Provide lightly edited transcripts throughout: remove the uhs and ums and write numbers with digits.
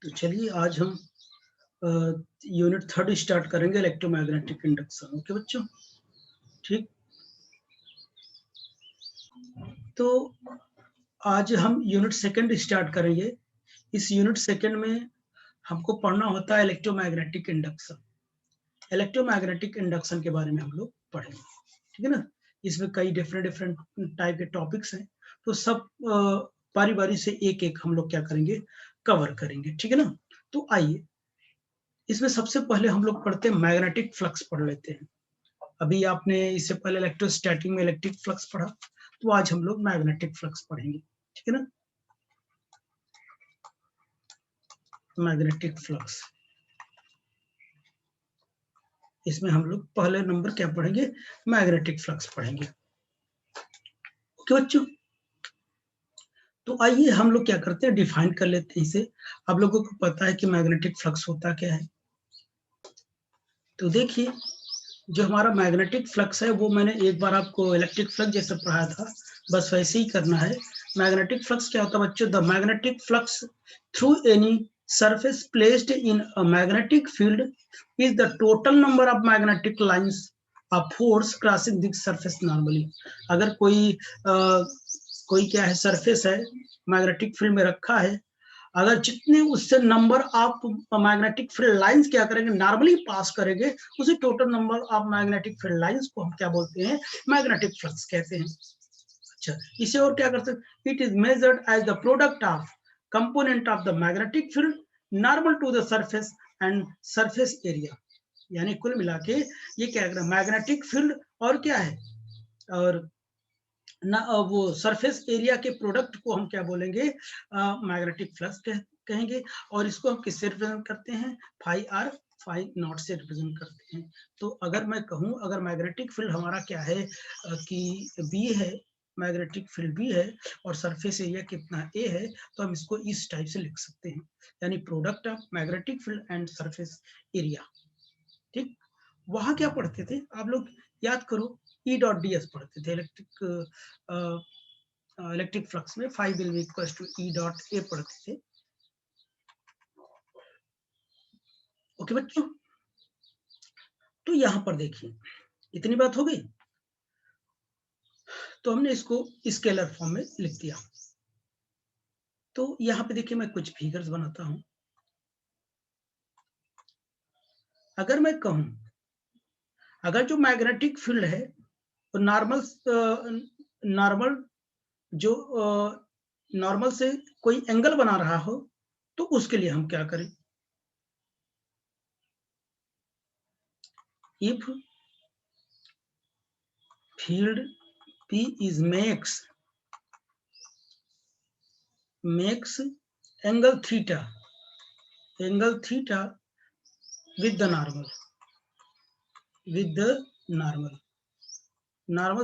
तो चलिए आज हम यूनिट 3 स्टार्ट करेंगे, इलेक्ट्रोमैग्नेटिक इंडक्शन। ओके बच्चों, ठीक। तो आज हम यूनिट 2 स्टार्ट करेंगे। इस यूनिट 2 में हमको पढ़ना होता है इलेक्ट्रोमैग्नेटिक इंडक्शन। इलेक्ट्रोमैग्नेटिक इंडक्शन के बारे में हम लोग पढ़ेंगे, ठीक है ना। इसमें कई डिफरेंट टाइप के टॉपिक्स हैं, तो सब बारी बारी से एक एक हम लोग क्या करेंगे, कवर करेंगे, ठीक है ना। तो आइए, इसमें सबसे पहले हम लोग पढ़ते हैं मैग्नेटिक फ्लक्स पढ़ लेते हैं। अभी आपने इससे पहले इलेक्ट्रोस्टैटिक में इलेक्ट्रिक फ्लक्स पढ़ा, तो आज हम लोग मैग्नेटिक फ्लक्स पढ़ेंगे, ठीक है ना। मैग्नेटिक फ्लक्स, इसमें हम लोग पहले नंबर क्या पढ़ेंगे, मैग्नेटिक फ्लक्स पढ़ेंगे। ओके बच्चों, तो आइए हम लोग क्या करते हैं, डिफाइन कर लेते हैं इसे। आप लोगों को पता है कि मैग्नेटिक फ्लक्स होता क्या है। तो देखिए, जो हमारा मैग्नेटिक फ्लक्स है वो मैंने एक बार आपको इलेक्ट्रिक फ्लक्स जैसे पढ़ाया था, बस वैसे ही करना है। मैग्नेटिक फ्लक्स क्या होता है बच्चों, the magnetic flux through any surface placed in a magnetic field is the total number of magnetic lines of force crossing the surface normally। अगर कोई क्या है, सरफेस है, मैग्नेटिक फील्ड में रखा है, अगर जितने उससे नंबर आप मैग्नेटिक फील्ड लाइंस क्या करेंगे, नॉर्मली पास करेंगे, उसी total number of magnetic field lines को हम क्या बोलते हैं, मैग्नेटिक फ्लक्स कहते हैं। अच्छा, इसे और क्या करते हैं, it is measured as the product of component of the magnetic field normal to the surface and surface area. यानी कुल मिला के ये क्या है, मैग्नेटिक फील्ड और क्या है, और ना वो सरफेस एरिया के प्रोडक्ट को हम क्या बोलेंगे, मैग्नेटिक फ्लक्स कहेंगे। और इसको हम किससे रिप्रेजेंट करते हैं, फाई आर फाई नॉट से रिप्रेजेंट करते हैं। तो अगर मैं कहूं, अगर मैग्नेटिक फील्ड हमारा क्या है कि बी है, मैग्नेटिक फील्ड बी है और सरफेस एरिया कितना ए है, तो हम इसको इस टाइप से लिख सकते हैं, यानी product of magnetic field and surface area. ठीक, वहां क्या पढ़ते थे आप लोग, याद करो, ई डॉट डी एस पढ़ते थे इलेक्ट्रिक फ्लक्स में, phi will be equals to E dot A पढ़ते थे। ओके बच्चों, तो यहां पर देखिए, इतनी बात हो गई, तो हमने इसको स्केलर फॉर्म में लिख दिया। तो यहां पे देखिए, मैं कुछ फिगर्स बनाता हूं। अगर मैं कहूं, अगर जो मैग्नेटिक फील्ड है तो नॉर्मल जो नॉर्मल से कोई एंगल बना रहा हो, तो उसके लिए हम क्या करें, if field P is makes angle theta with the normal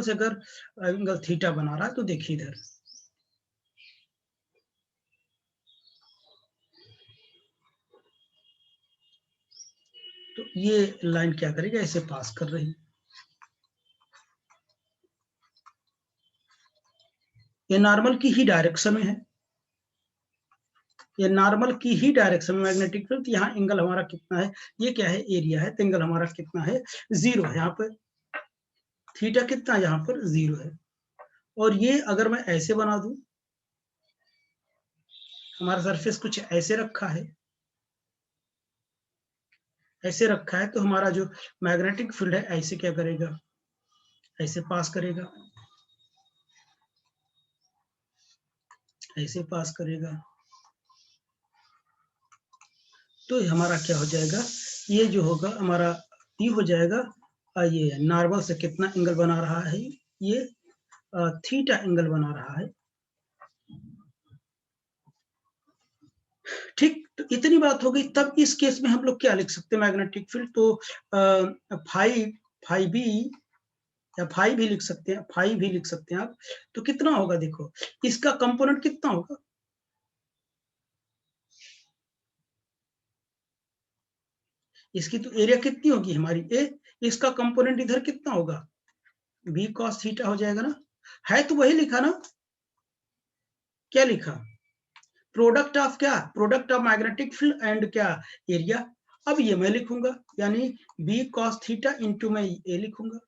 से अगर एंगल थीटा बना रहा है, तो देखिए इधर, तो ये लाइन क्या करेगी, ऐसे पास कर रही, ये नॉर्मल की ही डायरेक्शन में है, ये नॉर्मल की ही डायरेक्शन में मैग्नेटिक फील्ड। यहाँ एंगल हमारा कितना है, ये क्या है, एरिया है, तो एंगल हमारा कितना है, 0 है। यहाँ पर थीटा कितना, यहाँ पर 0 है। और ये अगर मैं ऐसे बना दूं, हमारा सरफेस कुछ ऐसे रखा है, ऐसे रखा है, तो हमारा जो मैग्नेटिक फील्ड है ऐसे क्या करेगा, ऐसे पास करेगा, ऐसे पास करेगा। तो हमारा क्या हो जाएगा, ये जो होगा हमारा पी हो जाएगा, ये नॉर्मल से कितना एंगल बना रहा है, ये थीटा एंगल बना रहा है। ठीक, तो इतनी बात हो गई। तब इस केस में हम लोग क्या लिख सकते हैं, मैग्नेटिक फील्ड, तो फाई बी या फाई भी लिख सकते हैं, फाई भी लिख सकते हैं आप। तो कितना होगा, देखो इसका कंपोनेंट कितना होगा, इसकी तो एरिया कितनी होगी हमारी ए, इसका कंपोनेंट इधर कितना होगा, बी कॉस थीटा हो जाएगा ना। है तो वही लिखा ना, क्या लिखा, प्रोडक्ट ऑफ क्या, product of magnetic field and क्या, एरिया। अब ये मैं लिखूंगा, यानी बी कॉस थीटा इंटू मैं ए लिखूंगा,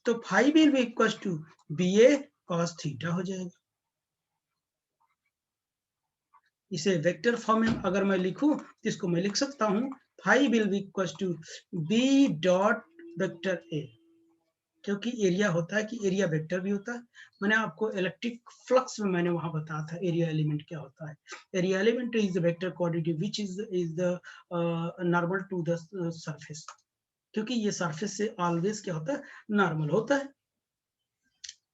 तो phi will be equal to B A cos theta हो जाएगा। इसे वेक्टर फॉर्म में अगर मैं लिखूं तो इसको मैं लिख सकता हूं phi will be equal to B dot vector A, क्योंकि एरिया होता है कि एरिया वेक्टर भी होता है। मैंने आपको इलेक्ट्रिक फ्लक्स में मैंने वहां बताया था एरिया एलिमेंट क्या होता है। Area element is the vector quantity which is the normal to the surface, क्योंकि ये सरफेस से ऑलवेज क्या होता है, नॉर्मल होता है।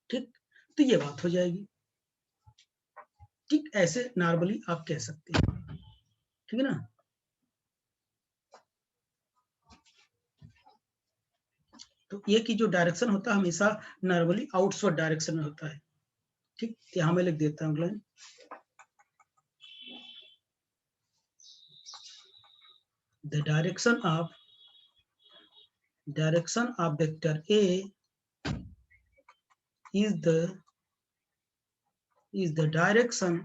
ठीक, तो ये बात हो जाएगी। ठीक, ऐसे नॉर्मली आप कह सकते हैं, ठीक है ना। तो ये की जो डायरेक्शन होता है हमेशा नॉर्मली आउटवर्ड डायरेक्शन में होता है। ठीक, यहाँ मैं लिख देता हूँ line, the direction of vector A is the direction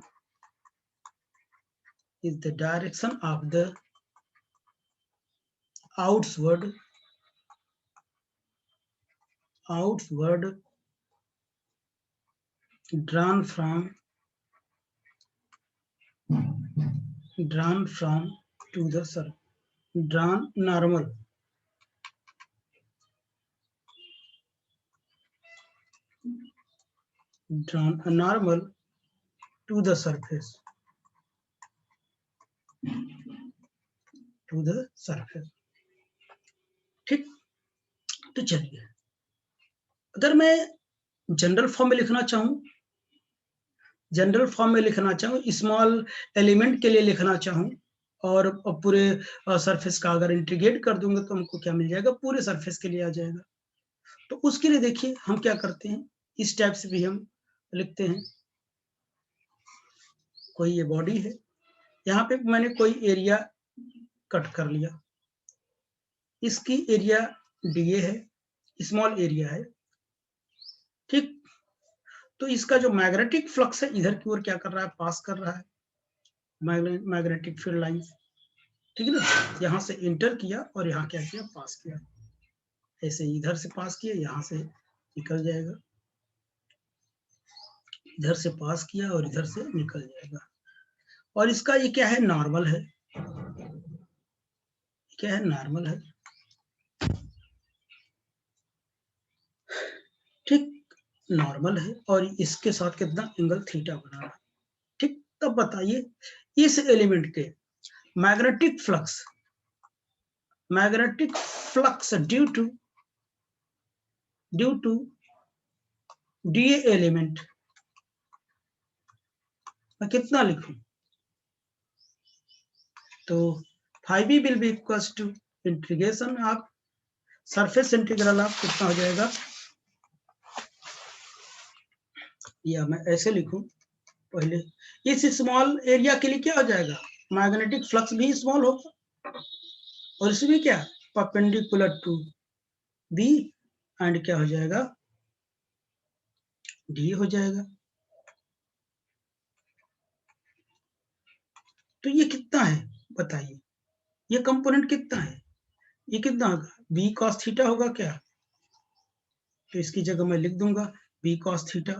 of the outward drawn from to the surface, drawn normal to the surface, ठीक। तो चलिए, अगर मैं जनरल फॉर्म में लिखना चाहूँ, स्मॉल एलिमेंट के लिए लिखना चाहूँ, और पूरे सरफेस का अगर इंटीग्रेट कर दूंगा तो हमको क्या मिल जाएगा, पूरे सरफेस के लिए आ जाएगा। तो उसके लिए देखिए हम क्या करते हैं, इस टाइप से भी हम लिखते हैं। कोई ये बॉडी है, यहाँ पे मैंने कोई एरिया कट कर लिया, इसकी एरिया डीए है, स्मॉल एरिया है, ठीक। तो इसका जो मैग्नेटिक फ्लक्स है इधर की ओर क्या कर रहा है, पास कर रहा है, मैग्नेटिक फील्ड लाइंस, ठीक है ना। यहाँ से इंटर किया और यहाँ क्या किया, पास किया, ऐसे इधर से पास किया, यहाँ से निकल जाएगा, इधर से पास किया और इधर से निकल जाएगा। और इसका ये क्या है, नॉर्मल है, क्या है, नॉर्मल है, ठीक, नॉर्मल है। और इसके साथ कितना एंगल थीटा बना रहा है, ठीक। तब बताइए इस एलिमेंट के magnetic flux due to D A element मैं कितना लिखूं, तो phi B will be equal to integration of surface integral of कितना हो जाएगा, या मैं ऐसे लिखूं पहले, इस स्मॉल एरिया के लिए क्या हो जाएगा, मैग्नेटिक फ्लक्स भी स्मॉल होगा, और इसमें क्या, परपेंडिकुलर टू बी, एंड क्या हो जाएगा, डी हो जाएगा। तो ये कितना है बताइए, ये कंपोनेंट कितना है, ये कितना होगा, बी कॉस थीटा होगा क्या, तो इसकी जगह मैं लिख दूंगा B cos theta,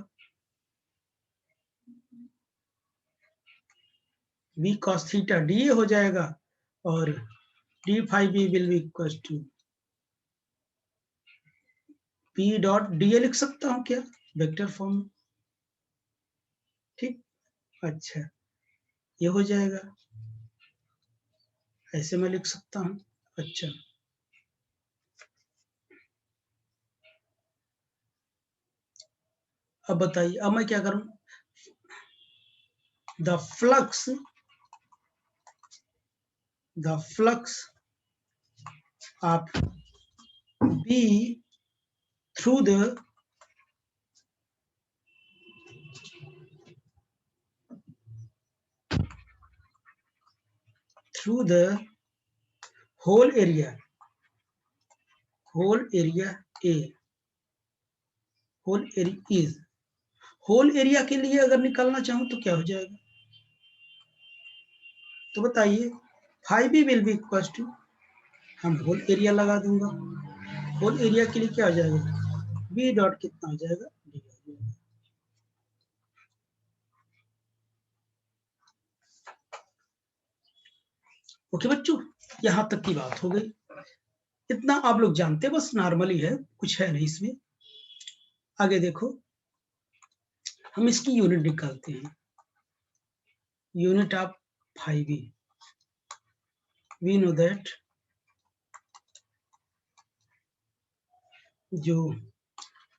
B cos theta D हो जाएगा, और D phi B will be equal to P dot D लिख सकता हूं क्या, वेक्टर फॉर्म, ठीक। अच्छा, ये हो जाएगा, ऐसे मैं लिख सकता हूं। अच्छा, अब बताइए, अब मैं क्या करूं, the flux of B through the whole area A, whole area के लिए अगर निकालना चाहूं तो क्या हो जाएगा, तो बताइए 5b will be equal to, हम होल एरिया लगा दूंगा, होल एरिया के लिए क्या हो जाएगा, b डॉट कितना हो जाएगा, d हो जाएगा। ओके बच्चों, यहां तक की बात हो गई, इतना आप लोग जानते हैं, बस नॉर्मली है, कुछ है नहीं इसमें। आगे देखो, हम इसकी यूनिट निकालते हैं, unit of 5b, we know that जो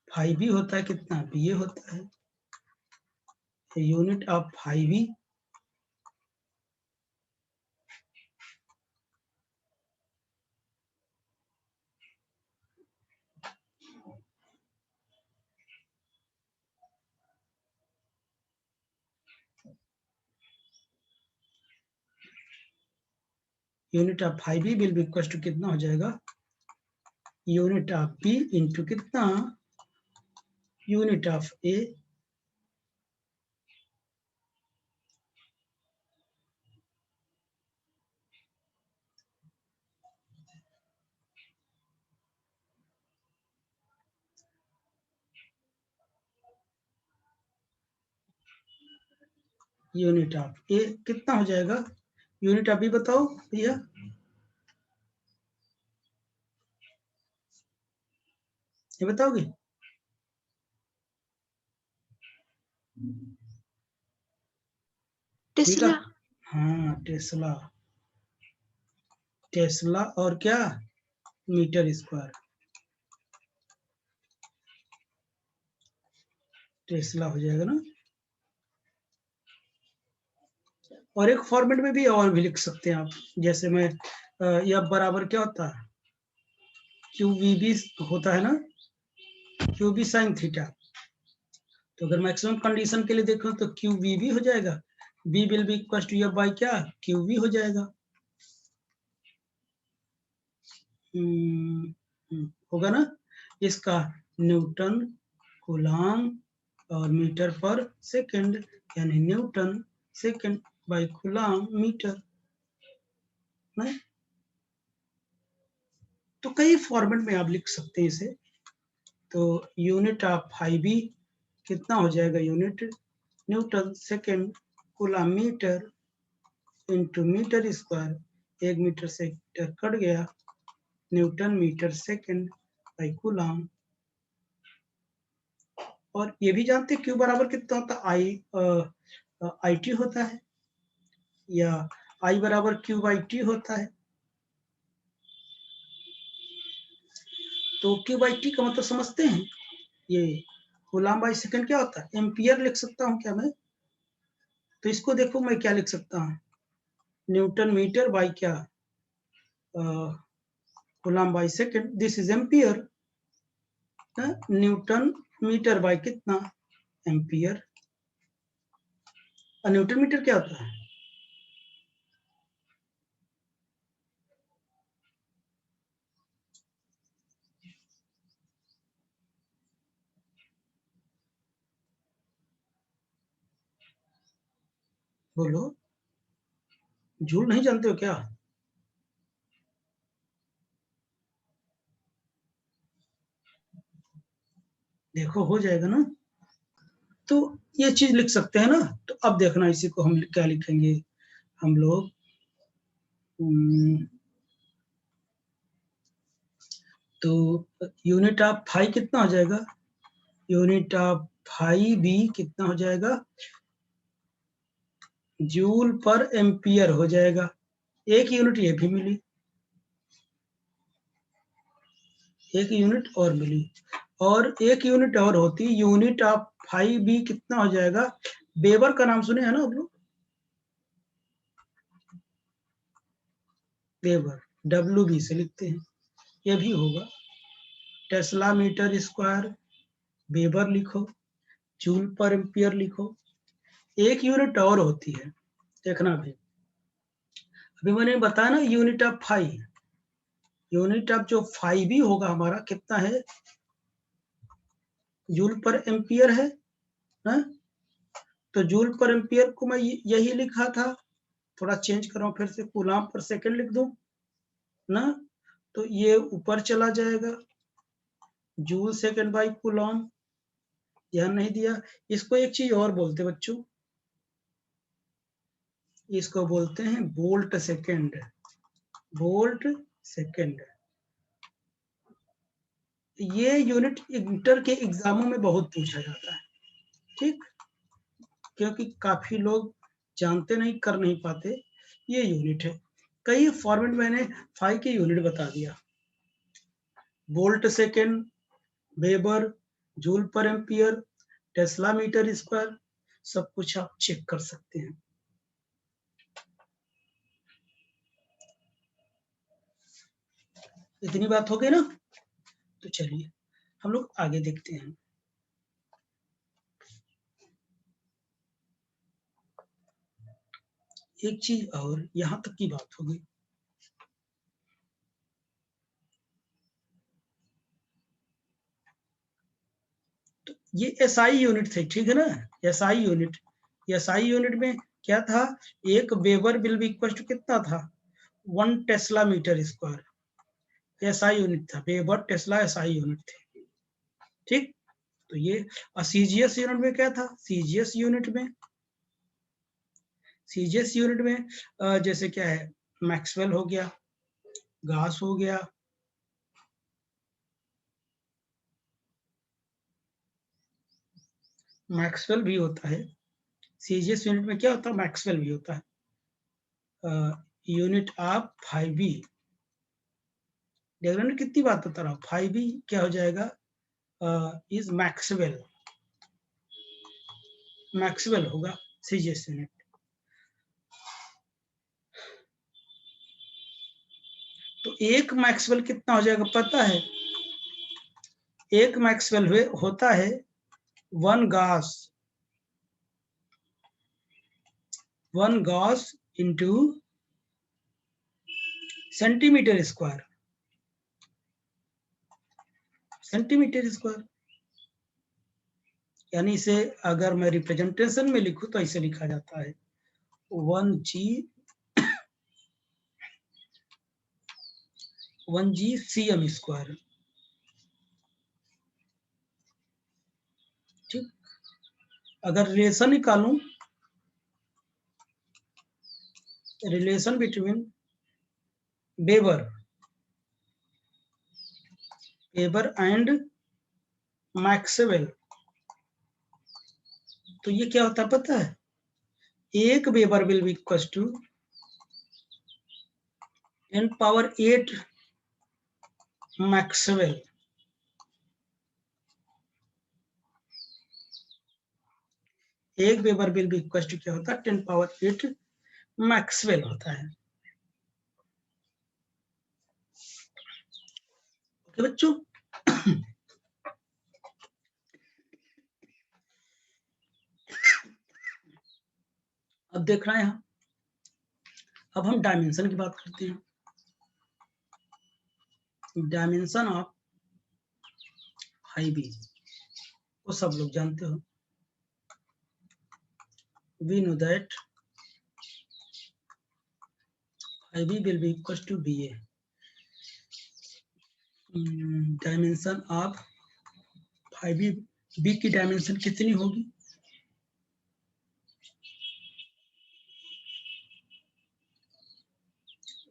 5b होता है कितना, ba होता है, unit of 5b unit of 5b will be equal to कितना हो जाएगा, यूनिट ऑफ b इंटू कितना, unit of a, unit of a कितना हो जाएगा, यूनिट ऑफ b बताओ भैया, ये बताओगे, बेटा, टेस्ला। हाँ टेस्ला, टेस्ला और क्या, मीटर स्क्वायर, टेस्ला हो जाएगा ना। और एक फॉर्मेट में भी और भी लिख सकते हैं आप, जैसे मैं यह बराबर क्या होता है, क्यू वी बी होता है ना, क्यू बी साइन थीटा, तो अगर मैक्सिमम कंडीशन के लिए देखो तो क्यू वी बी हो जाएगा, B will be equal to F by क्या, क्यू वी हो जाएगा। होगा ना, इसका न्यूटन कूलाम और मीटर पर सेकंड, यानी newton second by coulomb metre ना। तो कई फॉर्मेट में आप लिख सकते हैं इसे, तो यूनिट ऑफ 5b कितना हो जाएगा, unit newton second coulomb metre into metre square, 1 metre से मीटर कट गया, newton metre second by coulomb. और ये भी जानते हैं क्यू बराबर कितना होता है, आई टी होता है, या आई बराबर क्यू बाई टी होता है। तो क्यू बाई टी का मतलब समझते हैं, ये कूलाम बाई सेकंड क्या होता है, एम्पियर लिख सकता हूँ क्या मैं, तो इसको देखो मैं क्या लिख सकता हूँ, न्यूटन मीटर बाई क्या, coulomb by second, this is ampere, newton metre by कितना, एम्पियर। न्यूटन मीटर क्या होता है, बोलो, जूल नहीं जानते हो क्या, देखो हो जाएगा ना। तो ये चीज लिख सकते हैं ना। तो अब देखना इसी को हम क्या लिखेंगे, हम लोग तो यूनिट ऑफ फाई कितना हो जाएगा, यूनिट ऑफ फाई बी कितना हो जाएगा, जूल पर एम्पियर हो जाएगा, एक यूनिट ये भी मिली, एक यूनिट और मिली, और एक यूनिट और होती, यूनिट ऑफ फाई बी कितना हो जाएगा, वेबर का नाम सुने हैं ना आप लोग, वेबर, डब्ल्यू बी से लिखते हैं, ये भी होगा, टेस्ला मीटर स्क्वायर, वेबर लिखो, जूल पर एम्पियर लिखो, एक यूनिट और होती है, देखना भी, अभी मैंने बताया ना unit of phi, unit of जो फाई भी होगा हमारा कितना है, जूल पर एम्पियर है ना? तो जूल पर एम्पियर को मैं यही लिखा था, थोड़ा चेंज कर रहा हूँ, फिर से कूलाम पर सेकंड लिख दूं ना, तो ये ऊपर चला जाएगा, जूल सेकंड बाई कूलॉम, ध्यान नहीं दिया। इसको एक चीज और बोलते बच्चों, इसको बोलते हैं वोल्ट सेकंड, वोल्ट सेकंड। ये यूनिट इंटर के एग्जामों में बहुत पूछा जाता है, ठीक, क्योंकि काफी लोग जानते नहीं, कर नहीं पाते। ये यूनिट है, कई फॉर्मेट मैंने फाई के यूनिट बता दिया, वोल्ट सेकंड, वेबर, जूल पर एम्पियर, टेस्ला मीटर स्क्वायर, सब कुछ आप चेक कर सकते हैं। इतनी बात हो गई ना, तो चलिए हम लोग आगे देखते हैं। एक चीज और, यहां तक की बात हो गई, तो ये एसआई यूनिट थे, ठीक है ना, एसआई यूनिट। एसआई यूनिट में क्या था, एक weber will be equal to कितना था, 1 tesla metre square. SI unit था, वेबर टेस्ला एसआई यूनिट थे, ठीक। तो ये सीजीएस यूनिट में क्या था, सीजीएस यूनिट में, सीजीएस यूनिट में जैसे क्या है, मैक्सवेल हो गया, गास हो गया, मैक्सवेल भी होता है। सीजीएस यूनिट में क्या होता है, मैक्सवेल भी होता है। यूनिट ऑफ 5b, देख रहे हैं कितनी बात बता रहा हूँ, 5b क्या हो जाएगा, इज मैक्सवेल, मैक्सवेल होगा सीजीएस यूनिट। तो एक मैक्सवेल कितना हो जाएगा पता है, एक मैक्सवेल होता है 1 Gauss, 1 Gauss into centimetre square, centimetre square. यानी इसे अगर मैं रिप्रेजेंटेशन में लिखूं तो ऐसे लिखा जाता है 1g cm स्क्वायर, ठीक। अगर रिलेशन निकालूं, relation between weber, weber and maxwell, तो ये क्या होता है पता है, एक weber will be equal to 10 power 8 maxwell. एक weber will be equal to क्या होता है, 10 पावर 8 मैक्सवेल होता है। ओके बच्चों, अब देखना है यहाँ, अब हम डायमेंशन की बात करते हैं। डायमेंशन ऑफ 5b वो सब लोग जानते हो, we know that 5b will be equal to ba, dimension of 5b, b की डायमेंशन कितनी होगी,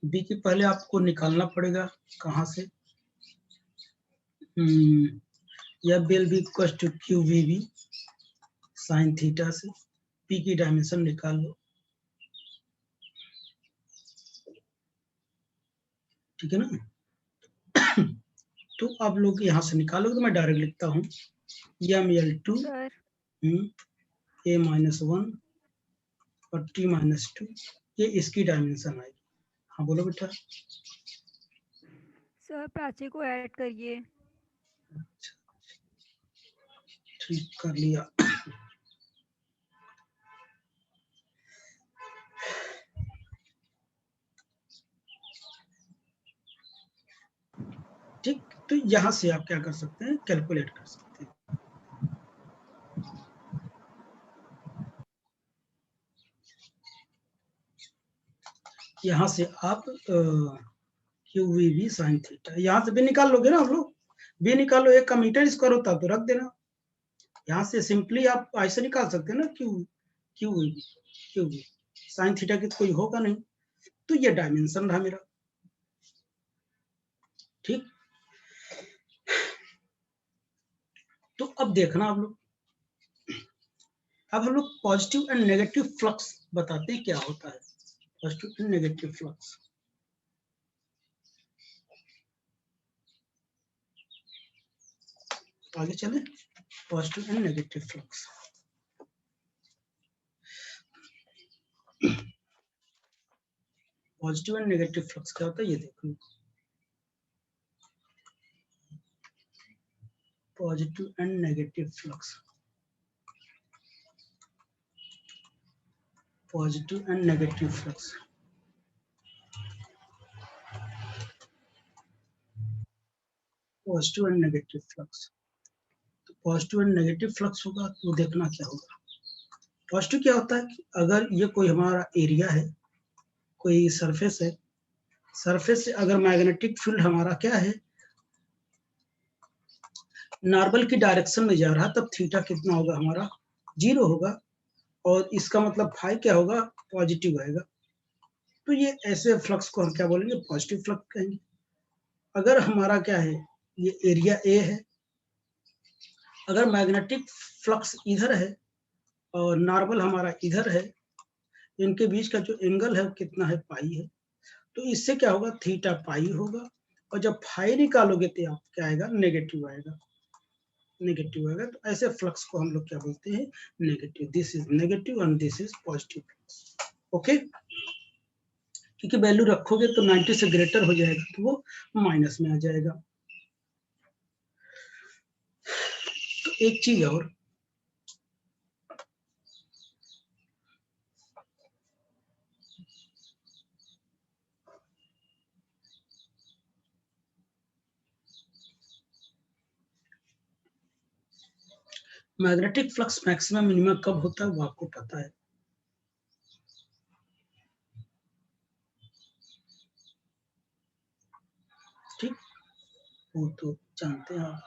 b की पहले आपको निकालना पड़ेगा, कहां से, या will be equal to QVB sine theta से p की डायमेंशन निकाल लो, ठीक है ना। तो आप लोग यहाँ से निकालोगे, तो मैं डायरेक्ट लिखता हूँ ml2 a-1 और t-2, ये इसकी डायमेंशन आएगी। हाँ बोलो बेटा। सर प्राची को ऐड करिए। ठीक कर लिया। ठीक, तो यहां से आप क्या कर सकते हैं, कैलकुलेट कर सकते हैं। यहाँ से आप Q V B sine theta, यहाँ से भी निकाल लोगे ना आप लोग, भी निकालो, एक का मीटर स्क्वायर होता तो रख देना, यहाँ से सिंपली आप ऐसे निकाल सकते हैं ना, Q Q V sine theta की कोई होगा नहीं, तो ये डायमेंशन रहा मेरा। ठीक, तो अब देखना आप लोग, अब हम लोग पॉजिटिव एंड नेगेटिव फ्लक्स बताते हैं क्या होता है, पॉजिटिव एंड नेगेटिव फ्लक्स। आगे चले, positive and negative flux. Positive and negative flux क्या होता है ये देखो, positive and negative flux, positive and negative flux, positive and negative flux. तो पॉजिटिव एंड नेगेटिव फ्लक्स होगा तो देखना क्या होगा। पॉजिटिव क्या होता है कि अगर ये कोई हमारा एरिया है, कोई सरफेस है, सरफेस से अगर मैग्नेटिक फील्ड हमारा क्या है, नॉर्मल की डायरेक्शन में जा रहा, तब थीटा कितना होगा हमारा, 0 होगा, और इसका मतलब फाई क्या होगा, पॉजिटिव आएगा। तो ये ऐसे फ्लक्स को हम क्या बोलेंगे, पॉजिटिव फ्लक्स कहेंगे। अगर हमारा क्या है, ये एरिया ए है, अगर मैग्नेटिक फ्लक्स इधर है और नॉर्मल हमारा इधर है, इनके बीच का जो एंगल है वो कितना है, पाई है, तो इससे क्या होगा, थीटा पाई होगा, और जब फाई निकालोगे तो आप क्या आएगा, नेगेटिव आएगा, नेगेटिव आएगा। तो ऐसे फ्लक्स को हम लोग क्या बोलते हैं, negative, this is negative and this is positive flux. Okay, क्योंकि वैल्यू रखोगे तो 90 से ग्रेटर हो जाएगा तो वो माइनस में आ जाएगा। तो एक चीज और, मैग्नेटिक फ्लक्स मैक्सिमम मिनिमम कब होता है वो आपको पता है। ठीक, वो तो जानते हैं आप।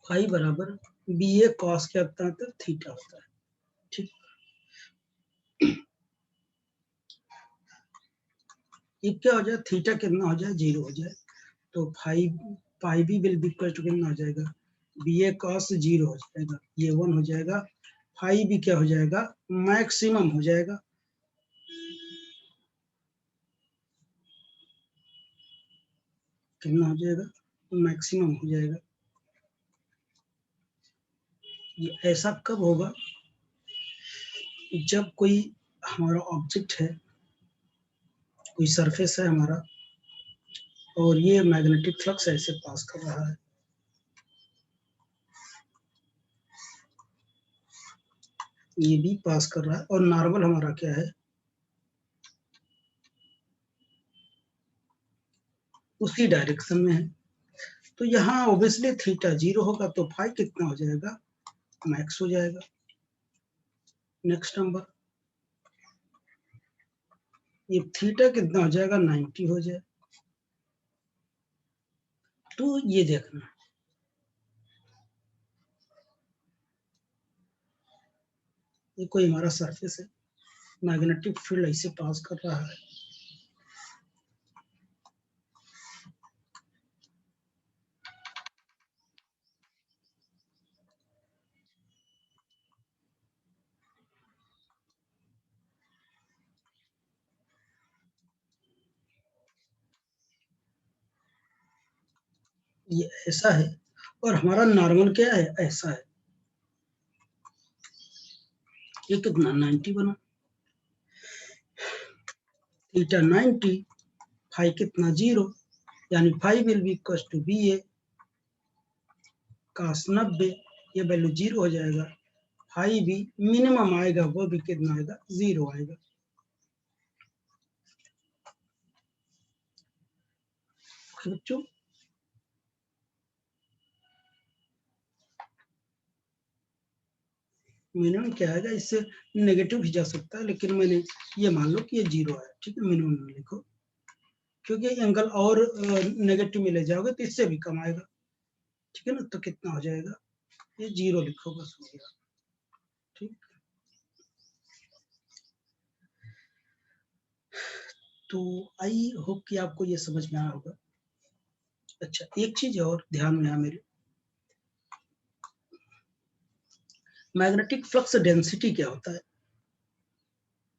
फाई बराबर बी ए कॉस क्या होता है, तो थीटा होता है। ठीक, ये क्या हो जाए, थीटा कितना हो जाए, 0 हो जाए, तो five pi B will be equal to कितना हो जाएगा, बी ए कॉस 0 हो जाएगा, ये 1 हो जाएगा, फाई भी क्या हो जाएगा, मैक्सिमम हो जाएगा। कितना हो जाएगा, मैक्सिमम हो जाएगा। ये ऐसा कब होगा, जब कोई हमारा ऑब्जेक्ट है, कोई सरफेस है हमारा, और ये मैग्नेटिक फ्लक्स ऐसे पास कर रहा है, ये भी पास कर रहा है, और नॉर्मल हमारा क्या है, उसी डायरेक्शन में है, तो यहाँ ऑब्वियसली थीटा 0 होगा, तो फाई कितना हो जाएगा, मैक्स हो जाएगा। नेक्स्ट नंबर, ये थीटा कितना हो जाएगा, 90 हो जाए। तो ये देखना, ये कोई हमारा सरफेस है, मैग्नेटिक फील्ड ऐसे पास कर रहा है, ये ऐसा है, और हमारा नॉर्मल क्या है, ऐसा है, ये कितना 90 बना, थीटा 90, फाई कितना 0, यानी phi will be equal to B A cos 90, ये वैल्यू 0 हो जाएगा, फाई भी मिनिमम आएगा, वो भी कितना आएगा, 0 आएगा। बच्चों मिनिमम क्या आएगा, इससे नेगेटिव भी जा सकता है, लेकिन मैंने ये मान लो कि ये 0 है, ठीक है, मिनिमम लिखो, क्योंकि एंगल और नेगेटिव में ले जाओगे तो इससे भी कम आएगा, ठीक है ना। तो कितना हो जाएगा, ये 0 लिखो, बस हो गया, ठीक। तो आई होप कि आपको ये समझ में आया होगा। अच्छा, एक चीज और ध्यान में है मेरे, मैग्नेटिक फ्लक्स डेंसिटी क्या होता है।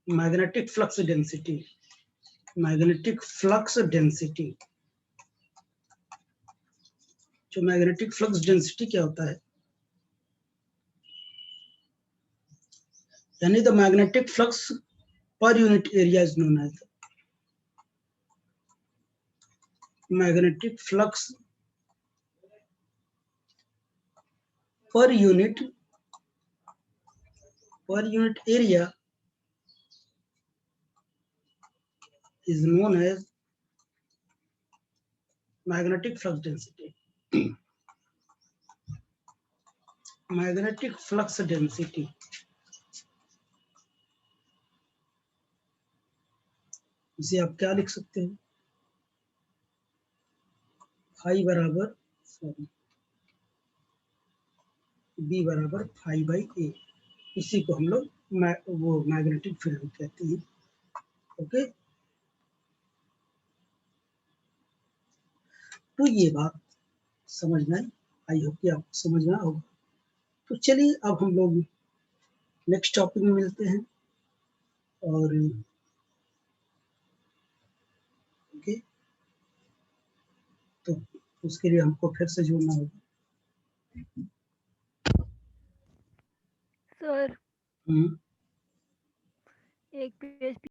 Magnetic flux density, magnetic flux density, जो मैग्नेटिक फ्लक्स डेंसिटी क्या होता है, यानी the magnetic flux per unit area is known as magnetic flux per unit area is known as magnetic flux density. Magnetic flux density, इसे आप क्या लिख सकते हैं, फाई बराबर बी बराबर फाई बाई ए, इसी को हम लोग वो मैग्नेटिक फील्ड कहते हैं, ओके। तो ये बात समझना है, आई होप कि आपको समझना होगा। तो चलिए अब हम लोग नेक्स्ट टॉपिक में मिलते हैं, और ओके, तो उसके लिए हमको फिर से जुड़ना होगा। सर हम्म, एक पेज